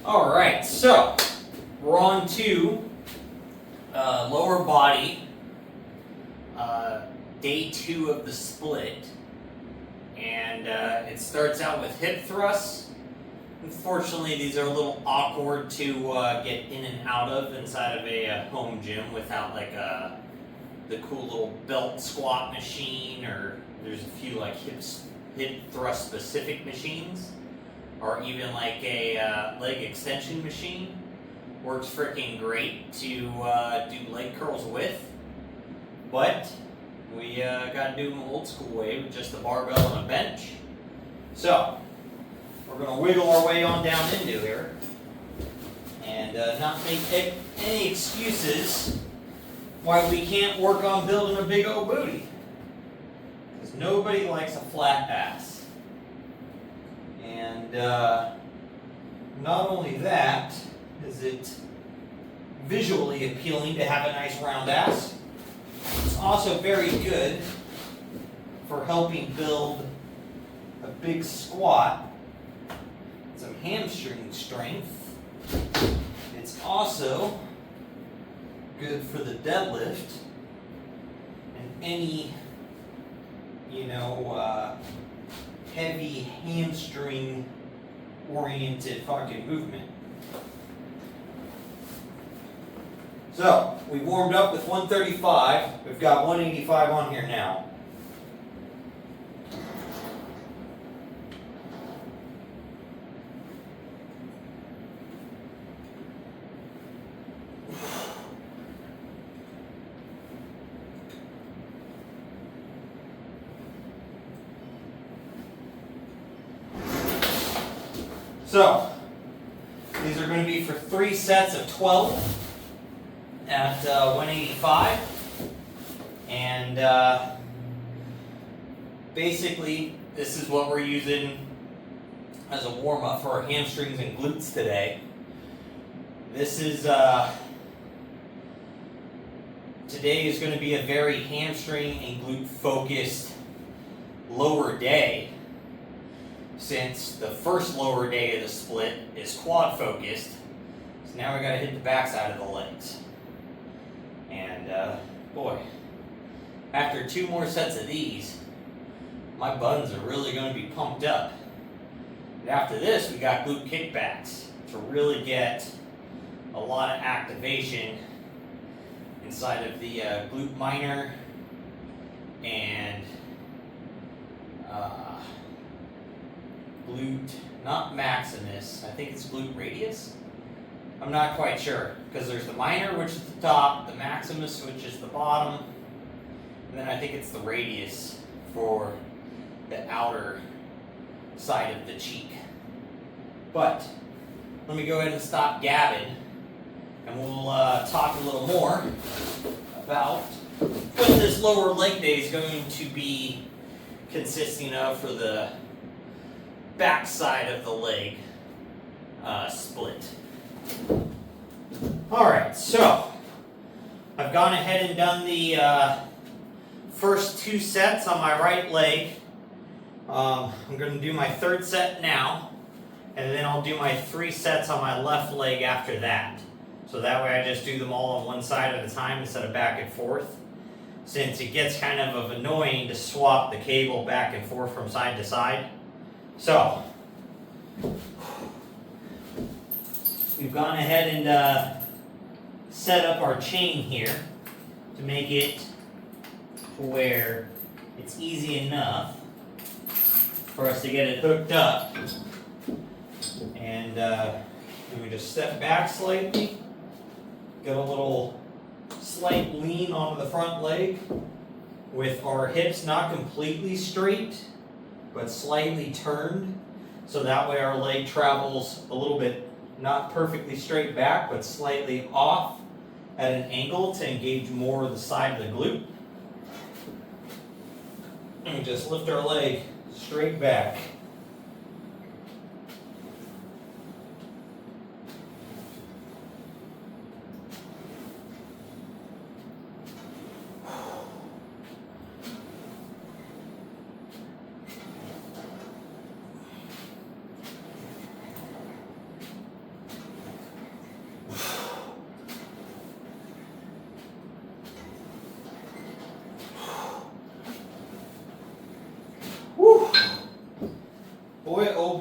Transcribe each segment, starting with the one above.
All right, so we're on to lower body, day 2 of the split, and it starts out with hip thrusts. Unfortunately, these are a little awkward to get in and out of inside of a home gym without like the cool little belt squat machine, or there's a few like hip thrust specific machines, or even like a leg extension machine. Works freaking great to do leg curls with, but we got to do them old school way with just a barbell and a bench. So we're going to wiggle our way on down into here and not make any excuses why we can't work on building a big old booty, because nobody likes a flat ass. And not only that is it visually appealing to have a nice round ass, it's also very good for helping build a big squat, some hamstring strength. It's also good for the deadlift and any, heavy hamstring oriented fucking movement. So, we warmed up with 135. We've got 185 on here now. So, these are going to be for 3 sets of 12 at 185, and basically this is what we're using as a warm-up for our hamstrings and glutes today. This is today is going to be a very hamstring and glute focused lower day, since the first lower day of the split is quad focused. So now we got to hit the backside of the legs. And boy, after 2 more sets of these, my buns are really going to be pumped up. And after this, we got glute kickbacks to really get a lot of activation inside of the glute minor and glute, not maximus, I think it's glute radius. I'm not quite sure, because there's the minor, which is the top, the maximus, which is the bottom, and then I think it's the radius for the outer side of the cheek. But let me go ahead and stop gabbing, and we'll talk a little more about what this lower leg day is going to be consisting of for the back side of the leg split. Alright, so I've gone ahead and done the first 2 sets on my right leg. I'm going to do my 3rd set now, and then I'll do my 3 sets on my left leg after that. So that way I just do them all on one side at a time instead of back and forth, since it gets kind of annoying to swap the cable back and forth from side to side. So we've gone ahead and set up our chain here to make it to where it's easy enough for us to get it hooked up. And then we just step back slightly, get a little slight lean onto the front leg with our hips not completely straight but slightly turned, so that way our leg travels a little bit not perfectly straight back, but slightly off at an angle to engage more of the side of the glute. And we just lift our leg straight back.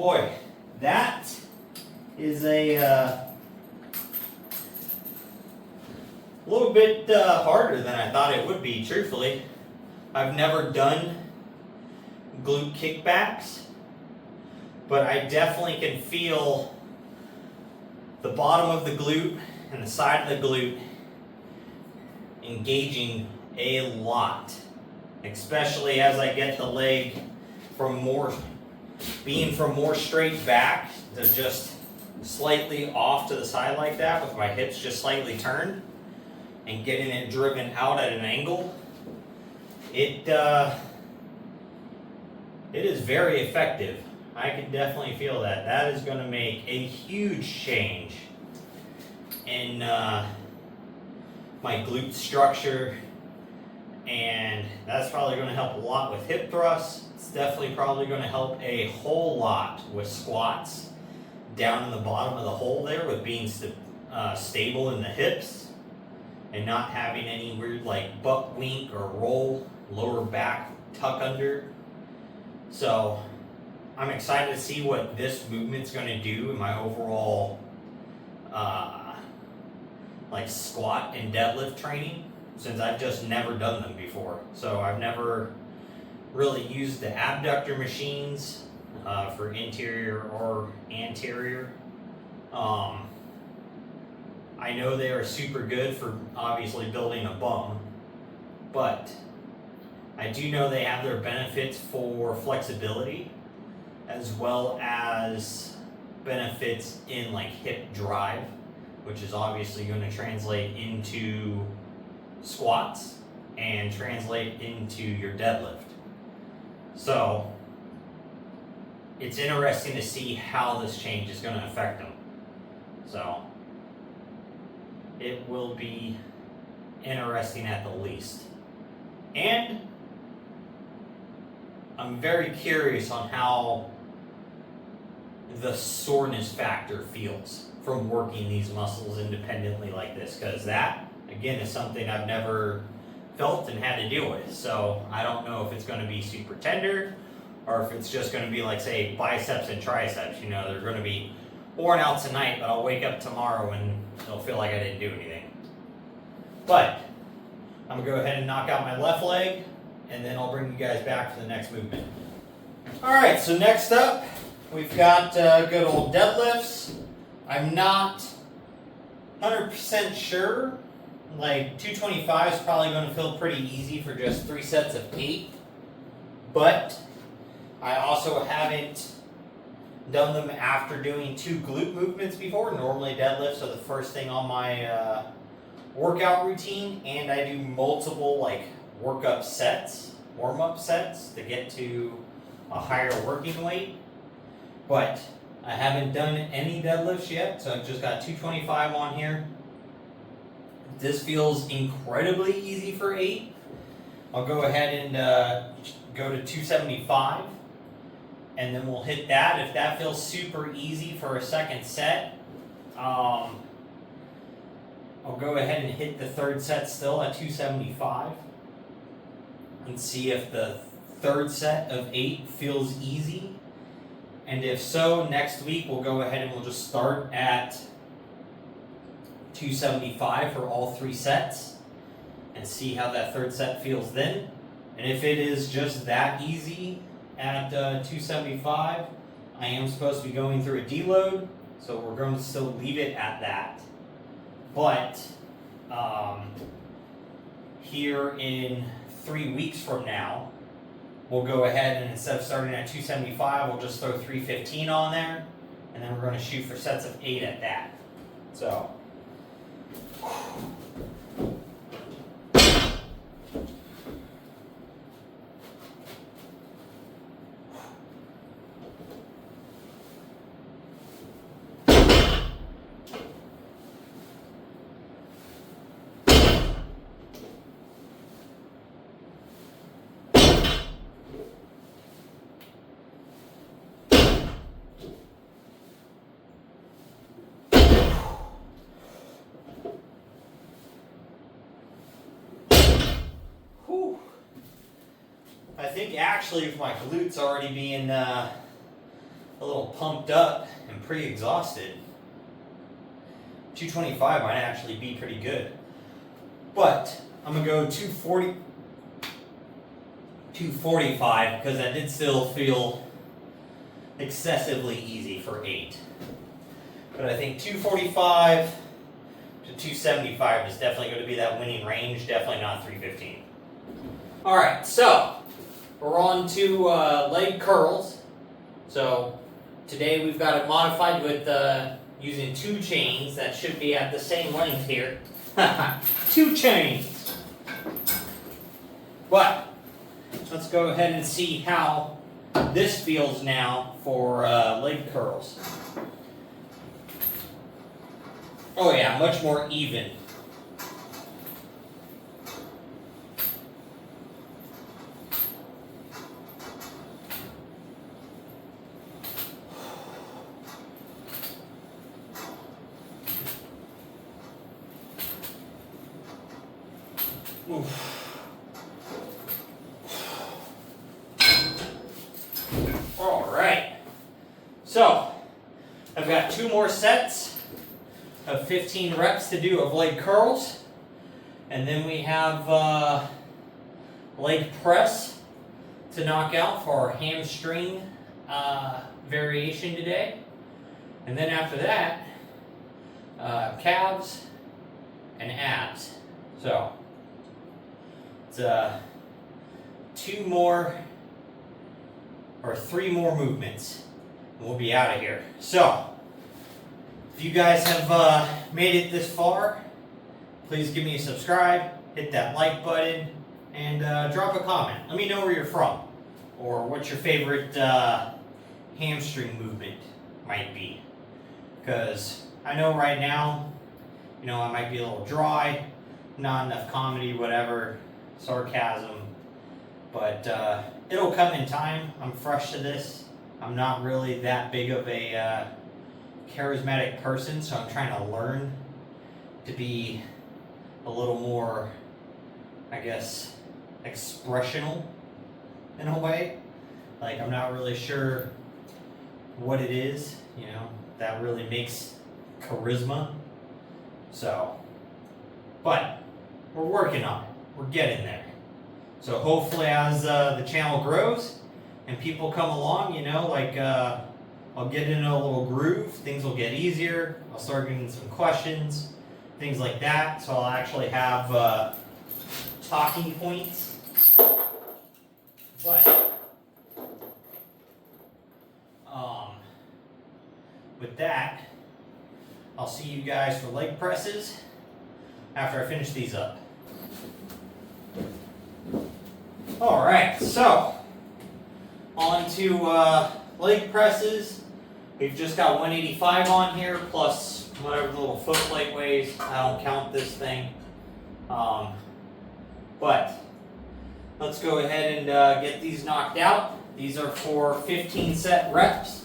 boy, that is a little bit harder than I thought it would be, truthfully. I've never done glute kickbacks, but I definitely can feel the bottom of the glute and the side of the glute engaging a lot, especially as I get the leg from more straight back to just slightly off to the side like that, with my hips just slightly turned and getting it driven out at an angle. It is very effective. I can definitely feel that. That is going to make a huge change in my glute structure, and that's probably going to help a lot with hip thrusts. It's definitely probably going to help a whole lot with squats down in the bottom of the hole there, with being stable in the hips and not having any weird like butt wink or roll, lower back tuck under. So I'm excited to see what this movement's going to do in my overall like squat and deadlift training, since I've just never done them before. So I've never really used the abductor machines for interior or anterior. I know they are super good for obviously building a bum, but I do know they have their benefits for flexibility, as well as benefits in like hip drive, which is obviously going to translate into squats and translate into your deadlift. So it's interesting to see how this change is going to affect them. So it will be interesting at the least. And I'm very curious on how the soreness factor feels from working these muscles independently like this, because that, again, is something I've never felt and had to deal with. So I don't know if it's going to be super tender, or if it's just going to be like, say, biceps and triceps. You know, they're going to be worn out tonight, but I'll wake up tomorrow and it'll feel like I didn't do anything. But I'm going to go ahead and knock out my left leg, and then I'll bring you guys back for the next movement. Alright, so next up, we've got good old deadlifts. I'm not 100% sure. Like, 225 is probably going to feel pretty easy for just 3 sets of 8. But I also haven't done them after doing 2 glute movements before. Normally deadlifts are the first thing on my workout routine, and I do multiple like warm-up sets to get to a higher working weight. But I haven't done any deadlifts yet, so I've just got 225 on here. This feels incredibly easy for 8. I'll go ahead and go to 275, and then we'll hit that. If that feels super easy for a second set, I'll go ahead and hit the third set still at 275 and see if the third set of 8 feels easy. And if so, next week we'll go ahead and we'll just start at 275 for all 3 sets and see how that third set feels then. And if it is just that easy at 275, I am supposed to be going through a deload, so we're going to still leave it at that. But here in 3 weeks from now, we'll go ahead and instead of starting at 275, we'll just throw 315 on there, and then we're going to shoot for sets of 8 at that. So I think actually with my glutes already being a little pumped up and pretty exhausted, 225 might actually be pretty good. But I'm going to go 245 because that did still feel excessively easy for 8. But I think 245 to 275 is definitely going to be that winning range, definitely not 315. Alright, so we're on to leg curls. So today we've got it modified with using 2 chains that should be at the same length here. 2 chains! But let's go ahead and see how this feels now for leg curls. Oh yeah, much more even. Oof. Alright, so I've got 2 more sets of 15 reps to do of leg curls, and then we have leg press to knock out for our hamstring variation today, and then after that calves and abs. So it's 2 more or 3 more movements and we'll be out of here. So if you guys have made it this far, please give me a subscribe, hit that like button, and drop a comment. Let me know where you're from or what your favorite hamstring movement might be. Because I know right now, I might be a little dry, not enough comedy, whatever, sarcasm, but it'll come in time. I'm fresh to this. I'm not really that big of a charismatic person, so I'm trying to learn to be a little more, I guess, expressional in a way. Like, I'm not really sure what it is, that really makes charisma. So, but we're working on it. We're getting there. So hopefully as the channel grows and people come along, I'll get in a little groove, things will get easier, I'll start getting some questions, things like that, so I'll actually have talking points. But with that, I'll see you guys for leg presses after I finish these up. Alright, so on to leg presses. We've just got 185 on here plus whatever the little foot plate weighs. I don't count this thing. But let's go ahead and get these knocked out. These are for 15 set reps.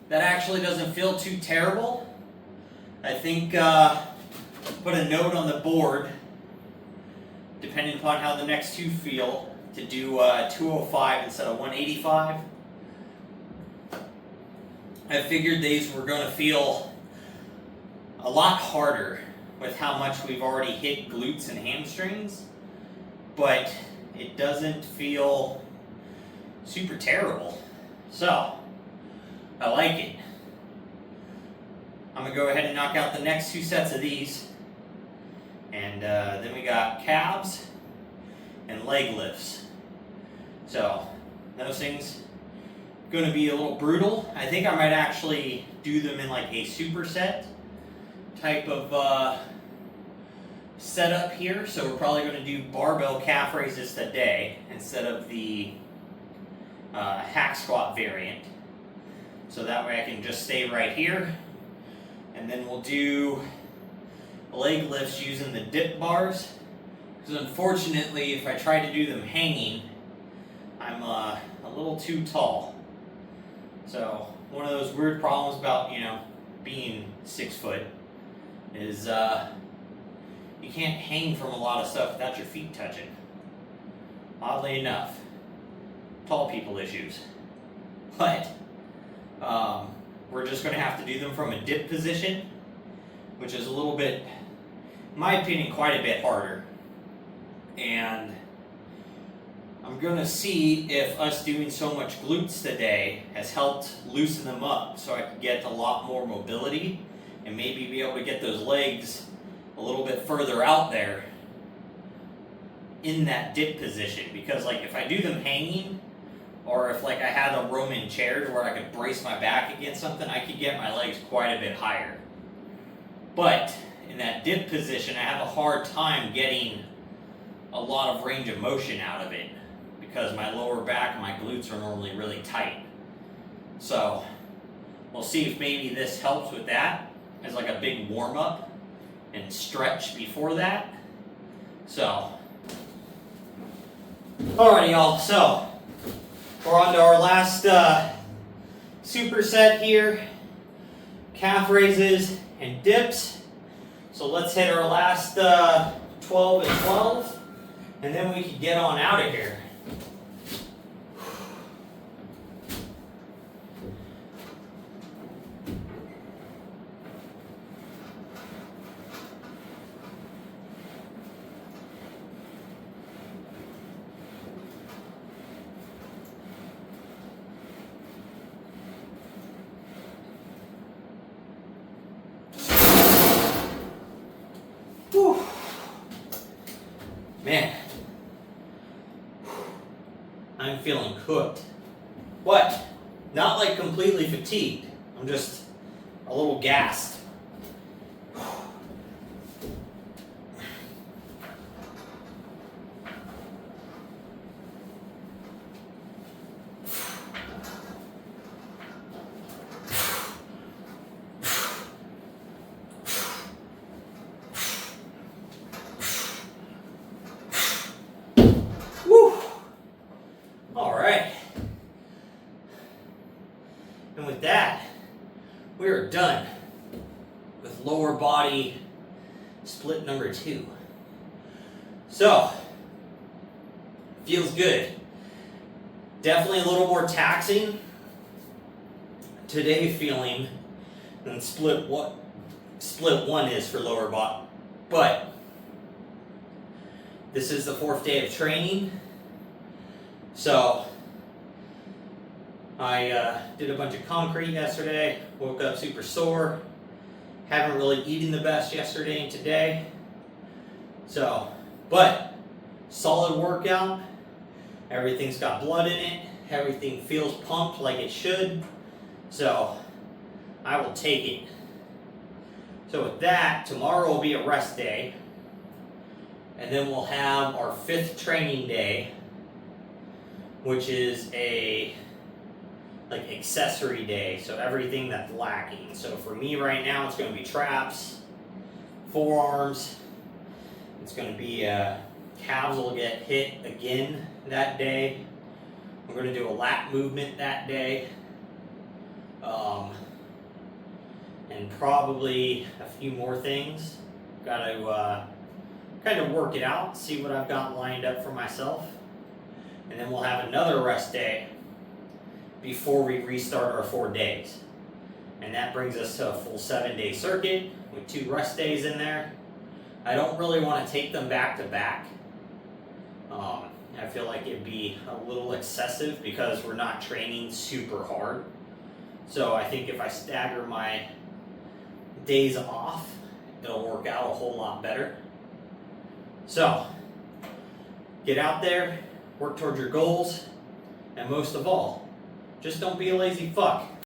That actually doesn't feel too terrible. I think put a note on the board, depending upon how the next 2 feel, to do 205 instead of 185. I figured these were going to feel a lot harder with how much we've already hit glutes and hamstrings, but it doesn't feel super terrible. So I like it. I'm going to go ahead and knock out the next 2 sets of these. And then we got calves and leg lifts. So Those things going to be a little brutal. I think I might actually do them in like a superset type of setup here. So we're probably going to do barbell calf raises today instead of the hack squat variant. So that way I can just stay right here. And then we'll do leg lifts using the dip bars. Because unfortunately, if I try to do them hanging, I'm a little too tall. So one of those weird problems about, being 6 foot is you can't hang from a lot of stuff without your feet touching. Oddly enough, tall people issues. But we're just going to have to do them from a dip position, which is a little bit, in my opinion, quite a bit harder. And I'm going to see if us doing so much glutes today has helped loosen them up so I can get a lot more mobility and maybe be able to get those legs a little bit further out there in that dip position. Because like if I do them hanging, or if like I had a Roman chair to where I could brace my back against something, I could get my legs quite a bit higher. But in that dip position, I have a hard time getting a lot of range of motion out of it because my lower back and my glutes are normally really tight. So we'll see if maybe this helps with that as like a big warm up and stretch before that. So, alrighty y'all, so we're on to our last superset here, calf raises and dips. So let's hit our last 12 and 12, and then we can get on out of here. Whew. Man, I'm feeling cooked. What? Not like completely fatigued. I'm just a little gassed. And with that, we are done with lower body split number 2. So, feels good. Definitely a little more taxing today feeling than split 1 is for lower body. But this is the 4th day of training. So I did a bunch of concrete yesterday, woke up super sore, haven't really eaten the best yesterday and today. So, but solid workout, everything's got blood in it, everything feels pumped like it should, so I will take it. So with that, tomorrow will be a rest day, and then we'll have our 5th training day, which is a accessory day, so everything that's lacking. So for me right now, it's going to be traps, forearms, it's going to be calves will get hit again that day. I'm going to do a lat movement that day, and probably a few more things. Got to kind of work it out, see what I've got lined up for myself, and then we'll have another rest day before we restart our 4 days. And that brings us to a full 7-day circuit with 2 rest days in there. I don't really want to take them back to back. I feel like it'd be a little excessive because we're not training super hard. So I think if I stagger my days off, it'll work out a whole lot better. So, get out there, work towards your goals, And most of all, just don't be a lazy fuck.